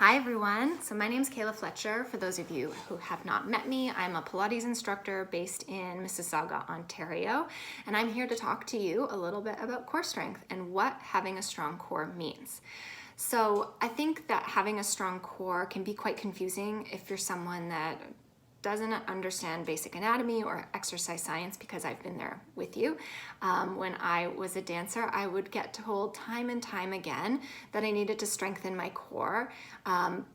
Hi everyone, so my name is Kayla Fletcher. For those of you who have not met me, I'm a Pilates instructor based in Mississauga, Ontario, and I'm here to talk to you a little bit about core strength and what having a strong core means. So I think that having a strong core can be quite confusing if you're someone that doesn't understand basic anatomy or exercise science, because I've been there with you. When I was a dancer, I would get told time and time again that I needed to strengthen my core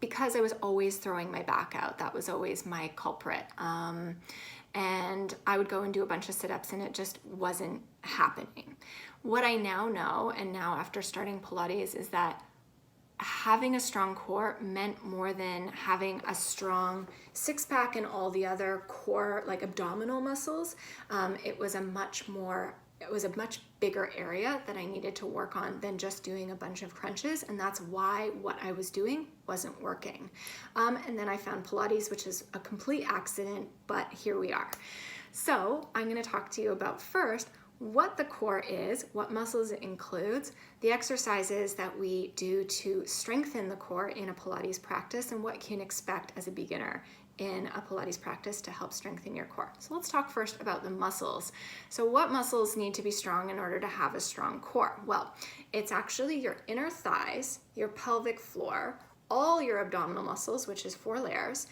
because I was always throwing my back out. That was always my culprit. And I would go and do a bunch of sit-ups and it just wasn't happening. What I now know, and now after starting Pilates, is that having a strong core meant more than having a strong six-pack and all the other core, like abdominal muscles. It was a much bigger area that I needed to work on than just doing a bunch of crunches, and that's why what I was doing wasn't working. And then I found Pilates, which is a complete accident, but here we are. So I'm going to talk to you about first what the core is, what muscles it includes, the exercises that we do to strengthen the core in a Pilates practice, and what you can expect as a beginner in a Pilates practice to help strengthen your core. So let's talk first about the muscles. So what muscles need to be strong in order to have a strong core? Well, it's actually your inner thighs, your pelvic floor, all your abdominal muscles, which is 4 layers.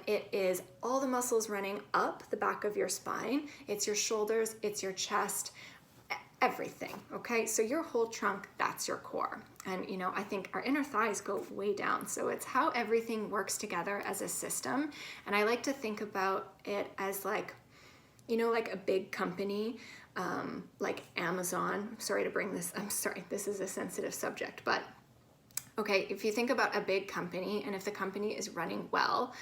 It is all the muscles running up the back of your spine. It's your shoulders, it's your chest, everything, okay? So your whole trunk, that's your core. And I think our inner thighs go way down. So it's how everything works together as a system. And I like to think about it as like a big company, like Amazon. I'm sorry, this is a sensitive subject, but okay, if you think about a big company, and if the company is running well,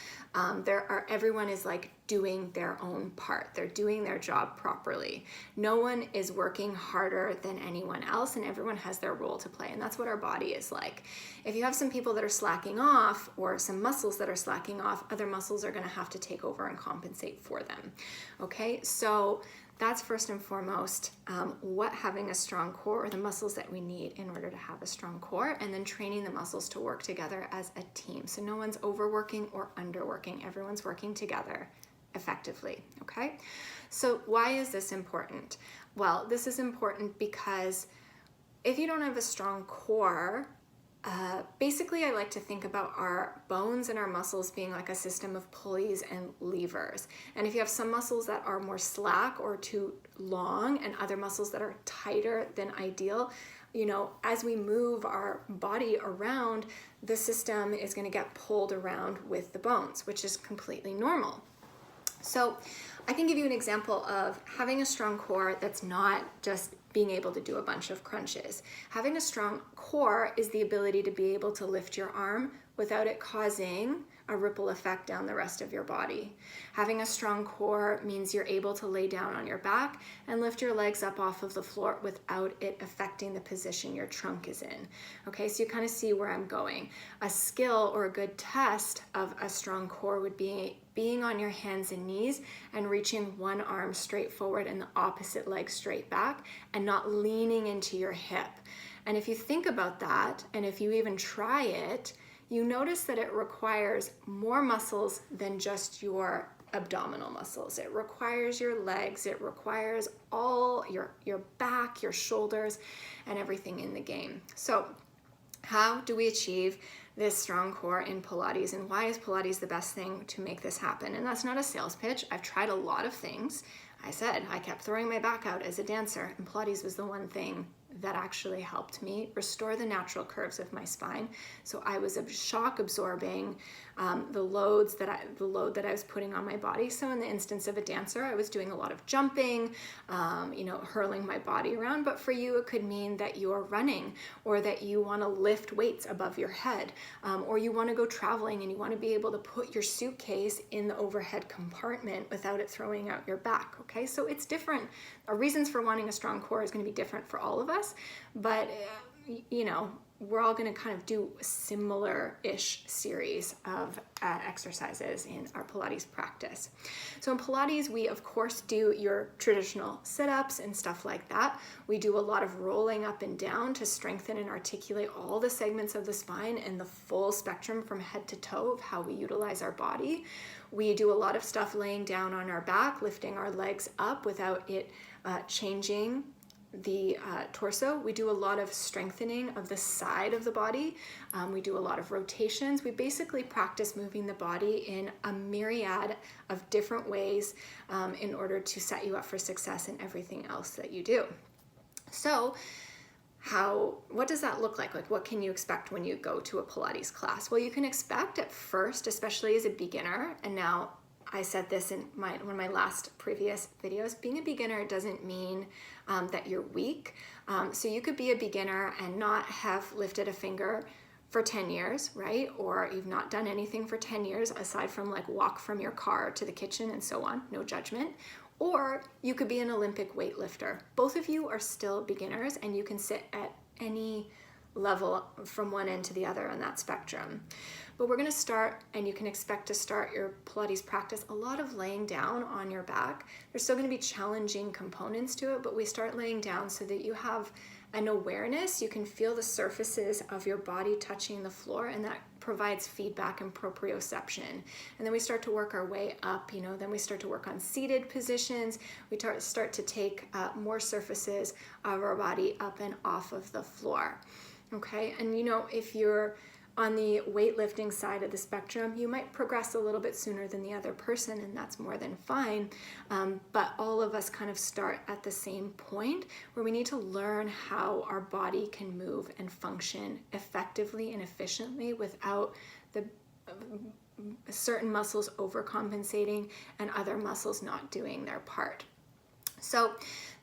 everyone is like doing their own part. They're doing their job properly. No one is working harder than anyone else, and everyone has their role to play. And that's what our body is like. If you have some people that are slacking off, or some muscles that are slacking off, other muscles are going to have to take over and compensate for them. Okay, so that's first and foremost what having a strong core, or the muscles that we need in order to have a strong core, and then training the muscles to work together as a team. So no one's overworking or underworking. Everyone's working together effectively, okay? So why is this important? Well, this is important because if you don't have a strong core, basically I like to think about our bones and our muscles being like a system of pulleys and levers. And if you have some muscles that are more slack or too long, and other muscles that are tighter than ideal, as we move our body around, the system is going to get pulled around with the bones, which is completely normal. So I can give you an example of having a strong core that's not just being able to do a bunch of crunches. Having a strong core is the ability to be able to lift your arm without it causing a ripple effect down the rest of your body. Having a strong core means you're able to lay down on your back and lift your legs up off of the floor without it affecting the position your trunk is in. Okay, so you kind of see where I'm going. A skill or a good test of a strong core would be being on your hands and knees and reaching one arm straight forward and the opposite leg straight back, and not leaning into your hip. And if you think about that, and if you even try it, you notice that it requires more muscles than just your abdominal muscles. It requires your legs, it requires all your back, your shoulders, and everything in the game. So how do we achieve this strong core in Pilates, and why is Pilates the best thing to make this happen? And that's not a sales pitch. I've tried a lot of things. I said I kept throwing my back out as a dancer, and Pilates was the one thing that actually helped me restore the natural curves of my spine. So I was shock absorbing the load that I was putting on my body. So in the instance of a dancer, I was doing a lot of jumping, hurling my body around. But for you, it could mean that you're running, or that you want to lift weights above your head, or you want to go traveling and you want to be able to put your suitcase in the overhead compartment without it throwing out your back. Okay, so it's different. Our reasons for wanting a strong core is going to be different for all of us, but we're all going to kind of do a similar-ish series of exercises in our Pilates practice. So in Pilates, we of course do your traditional sit-ups and stuff like that. We do a lot of rolling up and down to strengthen and articulate all the segments of the spine and the full spectrum from head to toe of how we utilize our body. We do a lot of stuff laying down on our back, lifting our legs up without it changing the torso. We do a lot of strengthening of the side of the body. We do a lot of rotations. We basically practice moving the body in a myriad of different ways in order to set you up for success in everything else that you do. So what does that look like? Like, what can you expect when you go to a Pilates class? Well, you can expect at first, especially as a beginner, and now I said this in one of my last previous videos, being a beginner doesn't mean that you're weak. So you could be a beginner and not have lifted a finger for 10 years, right? Or you've not done anything for 10 years aside from like walk from your car to the kitchen and so on, no judgment. Or you could be an Olympic weightlifter. Both of you are still beginners, and you can sit at any level from one end to the other on that spectrum. But we're going to start, and you can expect to start your Pilates practice a lot of laying down on your back. There's still going to be challenging components to it, but we start laying down so that you have an awareness. You can feel the surfaces of your body touching the floor, and that provides feedback and proprioception. And then we start to work our way up, then we start to work on seated positions. We start to take more surfaces of our body up and off of the floor. Okay, and if you're on the weightlifting side of the spectrum, you might progress a little bit sooner than the other person, and that's more than fine. But all of us kind of start at the same point where we need to learn how our body can move and function effectively and efficiently without the certain muscles overcompensating and other muscles not doing their part. So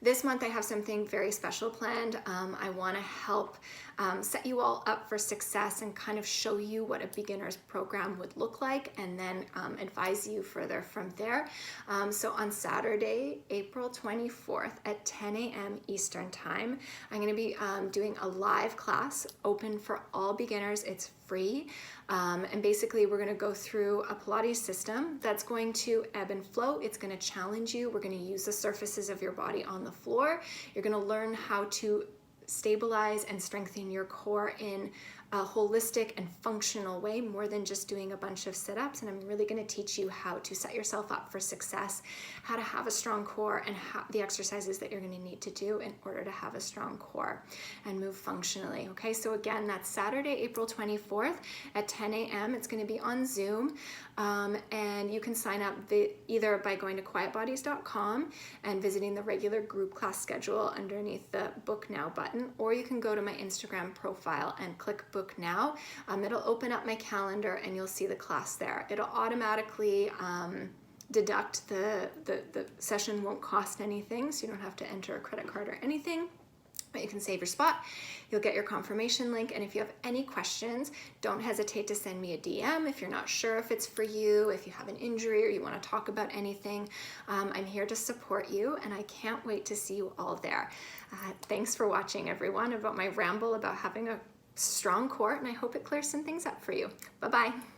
this month I have something very special planned. I want to help set you all up for success and kind of show you what a beginner's program would look like, and then advise you further from there. So on Saturday, April 24th at 10 a.m. Eastern Time, I'm going to be doing a live class open for all beginners. It's free. And basically we're going to go through a Pilates system that's going to ebb and flow. It's going to challenge you. We're going to use the surfaces of your body on the floor. You're going to learn how to stabilize and strengthen your core in a holistic and functional way, more than just doing a bunch of sit-ups. And I'm really going to teach you how to set yourself up for success, how to have a strong core, and the exercises that you're going to need to do in order to have a strong core and move functionally. Okay, so again, that's Saturday, April 24th at 10 a.m. It's going to be on Zoom, and you can sign up either by going to quietbodies.com and visiting the regular group class schedule underneath the Book Now button, or you can go to my Instagram profile and click Book Now. It'll open up my calendar and you'll see the class there. It'll automatically deduct the session, won't cost anything, so you don't have to enter a credit card or anything. But you can save your spot. You'll get your confirmation link, and if you have any questions, don't hesitate to send me a DM if you're not sure if it's for you, if you have an injury or you want to talk about anything. I'm here to support you, and I can't wait to see you all there. Thanks for watching, everyone, about my ramble about having a strong core, and I hope it clears some things up for you. Bye-bye.